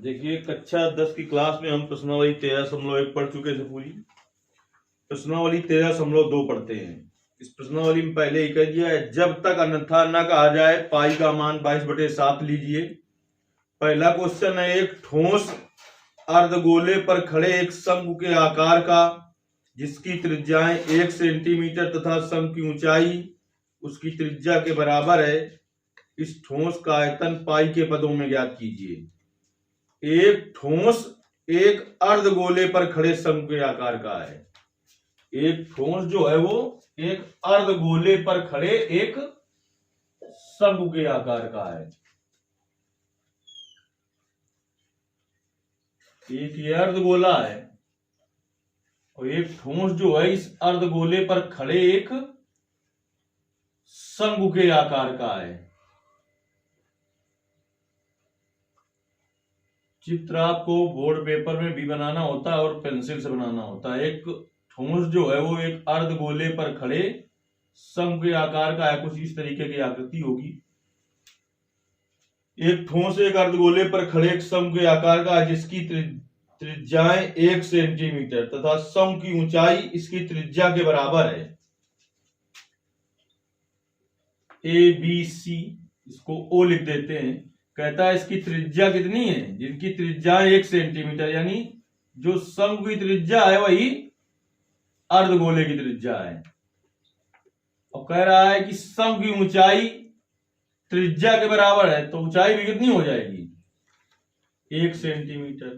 देखिए कक्षा 10 की क्लास में हम प्रश्नावली 13.1 पढ़ चुके थे। पूरी प्रश्नावली 13.2 पढ़ते हैं। इस प्रश्नावली में पहले ही कह दिया है, जब तक अन्यथा न कहा जाए पाई का मान 22/7 लीजिए। पहला क्वेश्चन है, एक ठोस अर्धगोले पर खड़े एक शंकु के आकार का जिसकी त्रिज्याएं 1 सेंटीमीटर तथा शंकु की ऊंचाई उसकी त्रिज्या के बराबर है, इस ठोस का आयतन पाई के पदों में ज्ञात कीजिए। एक ठोस एक अर्धगोले पर खड़े शंकु के आकार का है। एक ठोस जो है वो एक अर्धगोले पर खड़े एक शंकु के आकार का है। एक ये अर्धगोला है और एक ठोस जो है इस अर्धगोले पर खड़े एक शंकु के आकार का है। चित्र आपको बोर्ड पेपर में भी बनाना होता है और पेंसिल से बनाना होता है। एक ठोस जो है वो एक अर्धगोले पर खड़े शंकु के आकार का है। कुछ इस तरीके की आकृति होगी। एक ठोस एक अर्धगोले पर खड़े एक शंकु के आकार का है जिसकी त्रिज्याएं 1 सेंटीमीटर तथा शंकु की ऊंचाई इसकी त्रिज्या के बराबर है। ABC, इसको O लिख देते हैं। कहता है इसकी त्रिज्या कितनी है, जिनकी त्रिज्या 1 सेंटीमीटर, यानी जो शंकु की त्रिज्या है वही अर्धगोले की त्रिज्या है। और कह रहा है कि शंकु की ऊंचाई त्रिज्या के बराबर है, तो ऊंचाई भी कितनी हो जाएगी, 1 सेंटीमीटर।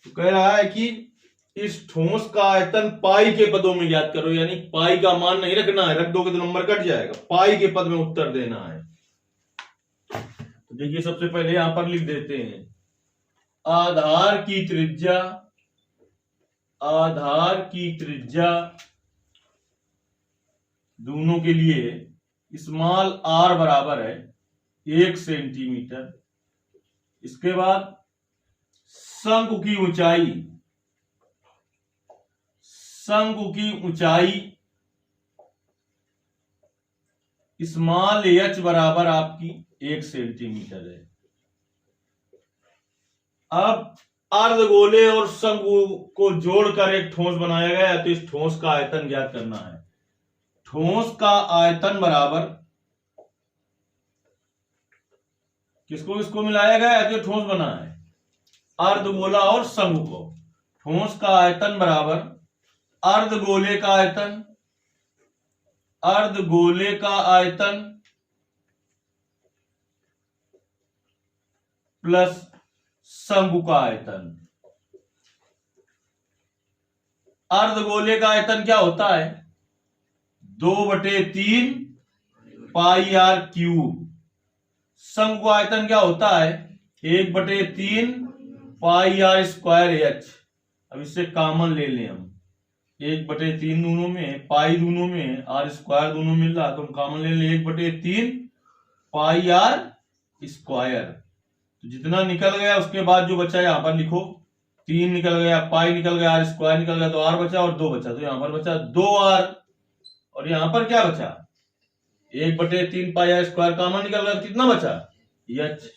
तो कह रहा है कि इस ठोस का आयतन पाई के पदों में ज्ञात करो, यानी पाई का मान नहीं रखना है, रख दोगे तो नंबर कट जाएगा। पाई के पद में उत्तर देना है। तो देखिए सबसे पहले यहां पर लिख देते हैं, आधार की त्रिज्या दोनों के लिए स्मॉल r बराबर है 1 सेंटीमीटर। इसके बाद शंकु की ऊंचाई स्मॉल h बराबर आपकी 1 सेंटीमीटर है। अब अर्धगोले और शंकु को जोड़कर एक ठोस बनाया गया है, तो इस ठोस का आयतन ज्ञात करना है। ठोस का आयतन बराबर किसको मिलाया गया है, तो ठोस बना है अर्धगोला और शंकु को। ठोस का आयतन बराबर अर्धगोले का आयतन प्लस शंकु का आयतन। अर्धगोले का आयतन क्या होता है, 2/3 पाई आर क्यूब। शंकु आयतन क्या होता है, 1/3 पाई आर स्क्वायर एच। अब इससे कॉमन ले लें हम, 1/3 दोनों में, पाई दोनों में, आर स्क्वायर दोनों मिल रहा, तो हम कॉमन ले लें 1/3 पाई आर स्क्वायर। तो जितना निकल गया उसके बाद जो बचा यहां पर लिखो, 3 निकल गया, पाई निकल गया, आर स्क्वायर निकल गया, तो आर बचा और 2 बचा, तो यहां पर बचा 2r। और यहां पर क्या बचा, 1/3 पाई आर स्क्वायर कॉमन निकल गया, कितना बचा h।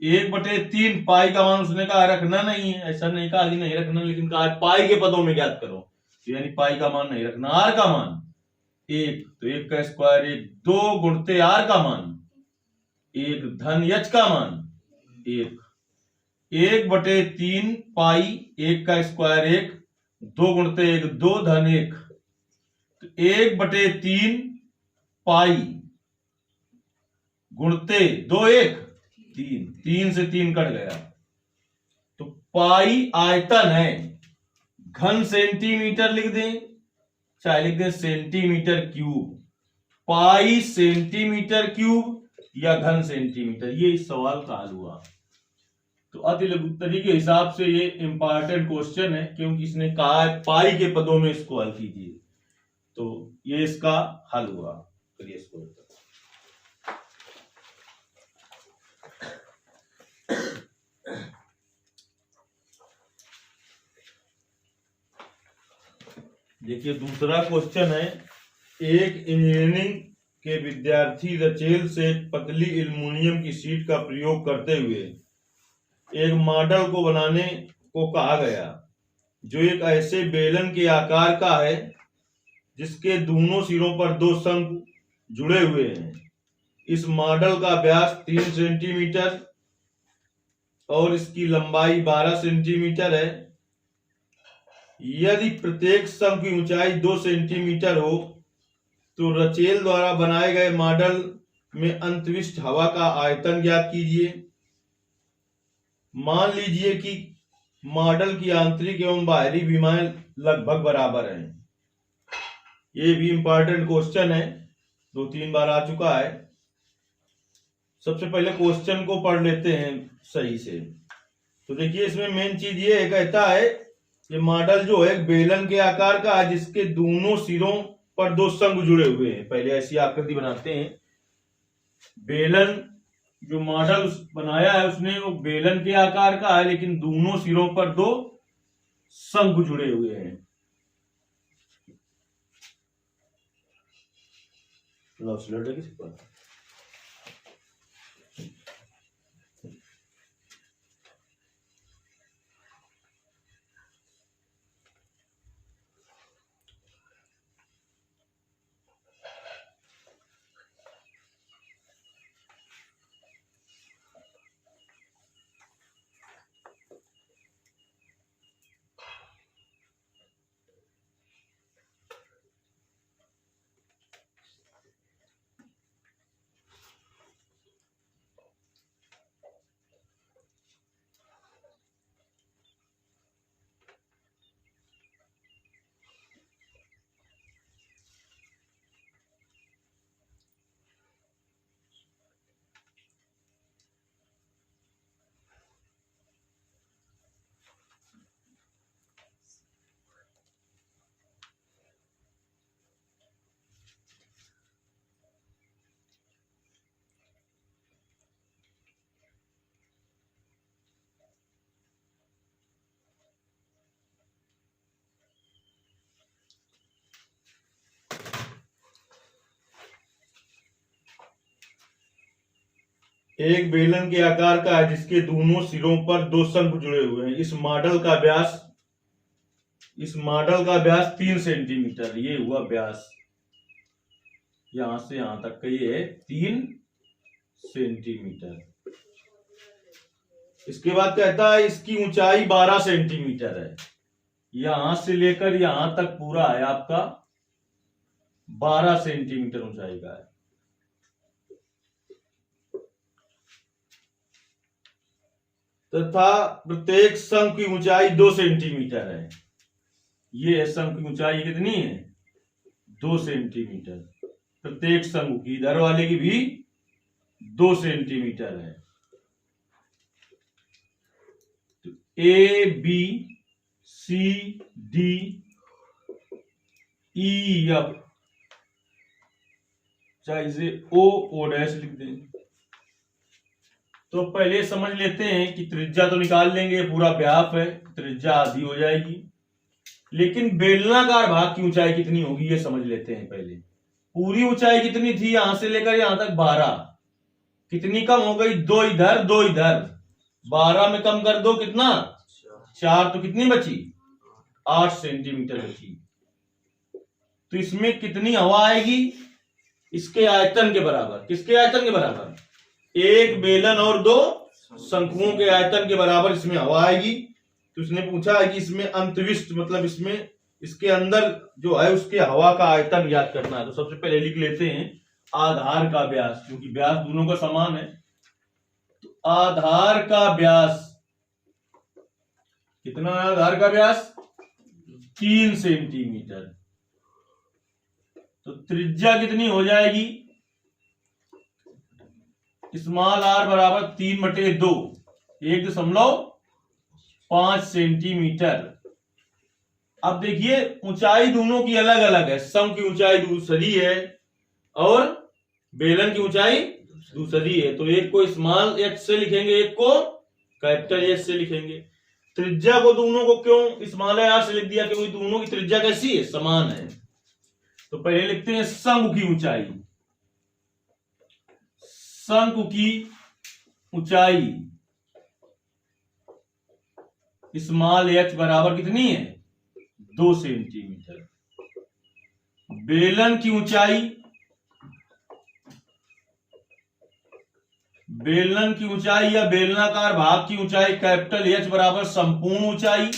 1/3 पाई का मान उसने कहा रखना नहीं है, ऐसा नहीं कहा कि नहीं रखना, लेकिन कहा पाई के पदों में ज्ञात करो, यानी पाई का मान नहीं रखना। आर का मान 1, तो 1 का स्क्वायर 1, 2 गुणते आर का मान 1 धन h का मान 1। 1/3 पाई 1 का स्क्वायर 1, 2 गुणते 1, 2 धन 1, तो 1/3 पाई गुणते 2 1 3, 3 से 3 कट गया, तो पाई आयतन है। घन सेंटीमीटर लिख दें, चाहे लिख दें सेंटीमीटर क्यूब। पाई सेंटीमीटर क्यूब या घन सेंटीमीटर, ये इस सवाल का हल हुआ। तो अति लघुत्तरी के हिसाब से ये इंपॉर्टेंट क्वेश्चन है, क्योंकि इसने कहा है पाई के पदों में इसको हल कीजिए, तो ये इसका हल हुआ। करिए इसको। देखिए दूसरा क्वेश्चन है, एक इंजीनियरिंग के विद्यार्थी रचेल से एक पतली एल्युमिनियम की शीट का प्रयोग करते हुए एक मॉडल को बनाने को कहा गया जो एक ऐसे बेलन के आकार का है जिसके दोनों सिरों पर दो शंकु जुड़े हुए हैं। इस मॉडल का व्यास 3 सेंटीमीटर और इसकी लंबाई 12 सेंटीमीटर है। यदि प्रत्येक शंकु की ऊंचाई 2 सेंटीमीटर हो तो रचेल द्वारा बनाए गए मॉडल में अंतरिक्ष हवा का आयतन ज्ञात कीजिए। मान लीजिए कि मॉडल की आंतरिक एवं बाहरी विमाएं लगभग बराबर हैं। ये भी इंपॉर्टेंट क्वेश्चन है, 2-3 बार आ चुका है। सबसे पहले क्वेश्चन को पढ़ लेते हैं सही से। तो देखिए इसमें मेन चीज ये कहता है कि मॉडल जो है बेलन के आकार का है जिसके दोनों सिरों पर दो शंकु जुड़े हुए हैं। पहले ऐसी आकृति बनाते हैं। बेलन जो मॉडल बनाया है उसने वो बेलन के आकार का है लेकिन दोनों सिरों पर दो शंकु जुड़े हुए हैं। एक बेलन के आकार का है जिसके दोनों सिरों पर दो शंकु जुड़े हुए हैं। इस मॉडल का व्यास 3 सेंटीमीटर, ये हुआ व्यास, यहां से यहां तक का ये है 3 सेंटीमीटर। इसके बाद कहता है इसकी ऊंचाई 12 सेंटीमीटर है। यहां से लेकर यहां तक पूरा है आपका 12 सेंटीमीटर ऊंचाई का है। तथा प्रत्येक शंकु की ऊंचाई 2 सेंटीमीटर है। ये शंकु की ऊंचाई कितनी है? 2 सेंटीमीटर। प्रत्येक शंकु की, इधर वाले की भी 2 सेंटीमीटर है। तो A B C D E F, चाहे इसे ओ डैश लिख दें। तो पहले समझ लेते हैं कि त्रिज्या तो निकाल लेंगे, पूरा व्याप है, त्रिज्या आधी हो जाएगी। लेकिन बेलनाकार भाग की ऊंचाई कितनी होगी ये समझ लेते हैं पहले। पूरी ऊंचाई कितनी थी? यहां से लेकर यहां तक 12, कितनी कम हो गई? 2 इधर 2 इधर, 12 में कम कर दो कितना? 4, तो कितनी बची? 8 सेंटीमीटर बची। तो इसमें कितनी हवा आएगी? इसके आयतन के बराबर। किसके आयतन के बराबर? एक बेलन और 2 शंकुओं के आयतन के बराबर इसमें हवा आएगी। तो इसने पूछा है कि इसमें अंतरिक्ष मतलब इसमें इसके अंदर जो है उसके हवा का आयतन ज्ञात करना है। तो सबसे पहले लिख लेते हैं आधार का व्यास, क्योंकि व्यास दोनों का समान है। तो आधार का व्यास कितना है? आधार का व्यास 3 सेंटीमीटर। तो त्रिज्या कितनी हो जाएगी? स्मॉल आर बराबर 3/2, 1.5 सेंटीमीटर। अब देखिए ऊंचाई दोनों की अलग अलग है। शंकु की ऊंचाई दूसरी है और बेलन की ऊंचाई दूसरी है। तो एक को स्मॉल एच से लिखेंगे, एक को कैपिटल एच से लिखेंगे। त्रिज्या को दोनों को क्यों स्मॉल आर से लिख दिया? क्योंकि दोनों की त्रिज्या कैसी है? समान है। तो पहले लिखते हैं शंकु की ऊंचाई। शंकु की ऊंचाई स्मॉल h बराबर कितनी है 2 सेंटीमीटर। बेलन की ऊंचाई, बेलन की ऊंचाई या बेलनाकार भाग की ऊंचाई कैपिटल H बराबर संपूर्ण ऊंचाई,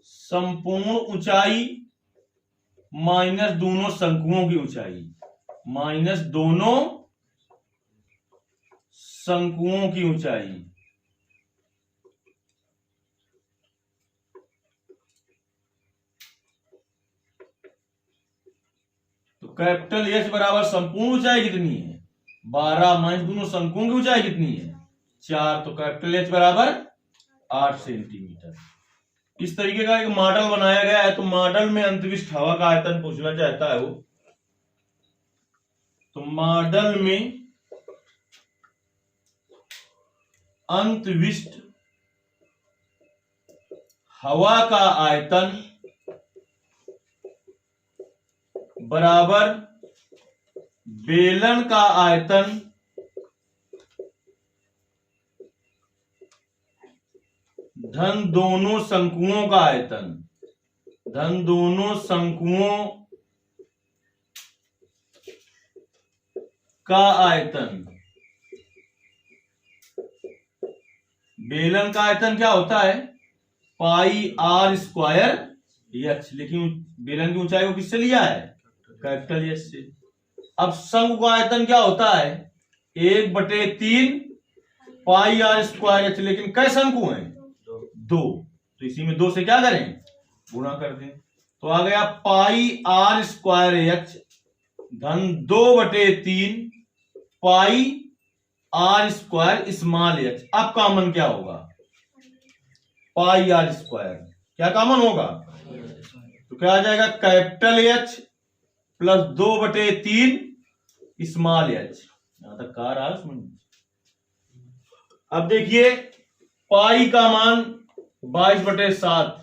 संपूर्ण ऊंचाई माइनस दोनों शंकुओं की ऊंचाई, माइनस दोनों शंकुओं की ऊंचाई। तो कैपिटल H बराबर संपूर्ण ऊंचाई कितनी है 12 माइनस दोनों शंकुओं की ऊंचाई कितनी है 4, तो कैपिटल H बराबर 8 सेंटीमीटर। इस तरीके का एक मॉडल बनाया गया है। तो मॉडल में अंतरिक्ष हवा का आयतन पूछना चाहता है वो, तो मॉडल में अंतरिक्ष हवा का आयतन बराबर बेलन का आयतन धन दोनों शंकुओं का आयतन, धन दोनों शंकुओं का आयतन। बेलन का आयतन क्या होता है पाई r स्क्वायर h, लेकिन बेलन की ऊंचाई को किससे लिया है कैपिटल H से। अब शंकु का आयतन क्या होता है 1/3 पाई r स्क्वायर h, लेकिन कै शंकु हैं 2, तो इसी में 2 से क्या करें गुणा कर दें। तो आ गया पाई r स्क्वायर h धन 2/3 पाई r स्क्वायर स्मॉल h। अब कॉमन क्या होगा पाई r स्क्वायर, क्या कॉमन होगा तो क्या आ जाएगा capital H plus 2/3 small h। यहां तक कार आ समझ। अब देखिए पाई का मान 22/7,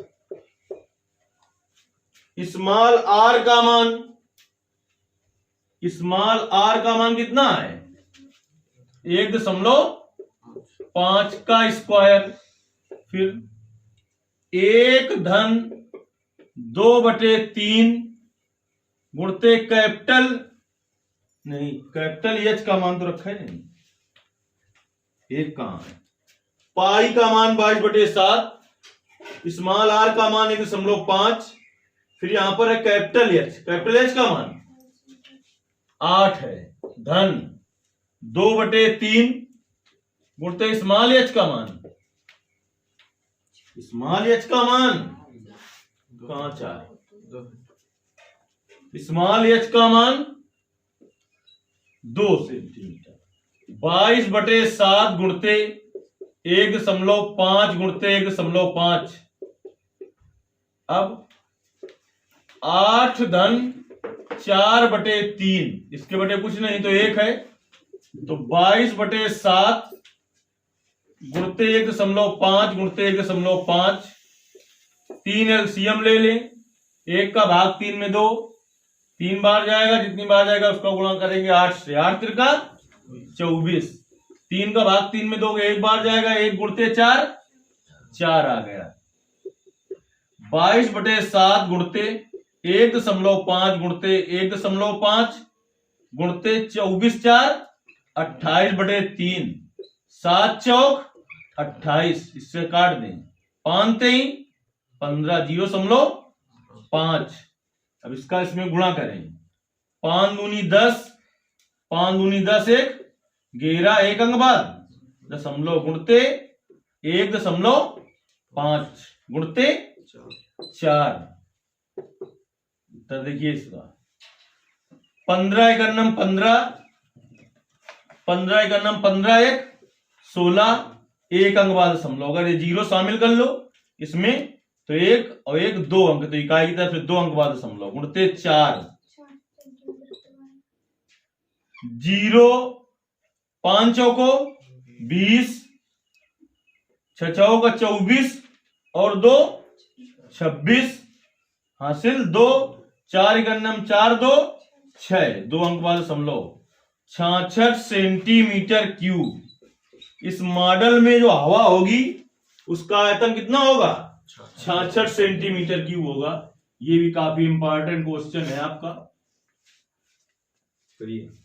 स्मॉल r का मान, स्मॉल r का मान कितना है 1.5 का स्क्वायर, फिर 1 धन 2/3 गुणते कैपिटल, नहीं कैपिटल H का मान तो रखा है नहीं, एक कहां है पाई का मान 22/7, स्मॉल r का मान 1.5, फिर यहां पर है कैपिटल H, कैपिटल H का मान 8 है, धन 2/3 गुणते स्मॉल h का मान, स्मॉल h का मान कहां 4, स्मॉल h का मान 2 सेंटीमीटर। 22/7 गुणते 1.5 गुणते 1.5, अब 8 धन 4/3, इसके बटे कुछ नहीं तो 1 है, तो 22/7 गुणते 1.5 गुणते 1.5, 3 एलसीएम ले लें, 1 का भाग 3 में 2, 3 बार जाएगा, जितनी बार जाएगा उसका गुणा करेंगे 8 से, 8 त्रिका 24, 3 का भाग 3 में 2, 1 बार जाएगा, 1 गुणते 4, 4 आ गया। 22/7 गुणते 1.5 गुणते 1.5 गुणते 24 4 28/3, 7 चौक 28, इससे काट दें 5 3 15 0.5। अब इसका इसमें गुणा करें, 5 दूनी 10, 5 दूनी 10 1 11, 1 अंक बाद दशमलव गुणते 1.5 गुणते 4। तो देखिए इसका 15 एकन्नम 15, 15 एकन्नम 15 1 16, 1 अंक बाद दशमलव, अगर ये 0 शामिल कर लो इसमें तो 1 और 1 2 अंक, तो इकाई की तरफ से 2 अंक बाद दशमलव गुणते 4, 0 5 चौको 20, 6 चौका 24 और 2 26, हासिल 2, 4 एकन्नम 4 2 6, 2 अंक बाद दशमलव 66 सेंटीमीटर क्यूब। इस मॉडल में जो हवा होगी उसका आयतन कितना होगा? 66 सेंटीमीटर क्यूब होगा। ये भी काफी इंपॉर्टेंट क्वेश्चन है आपका। करिए।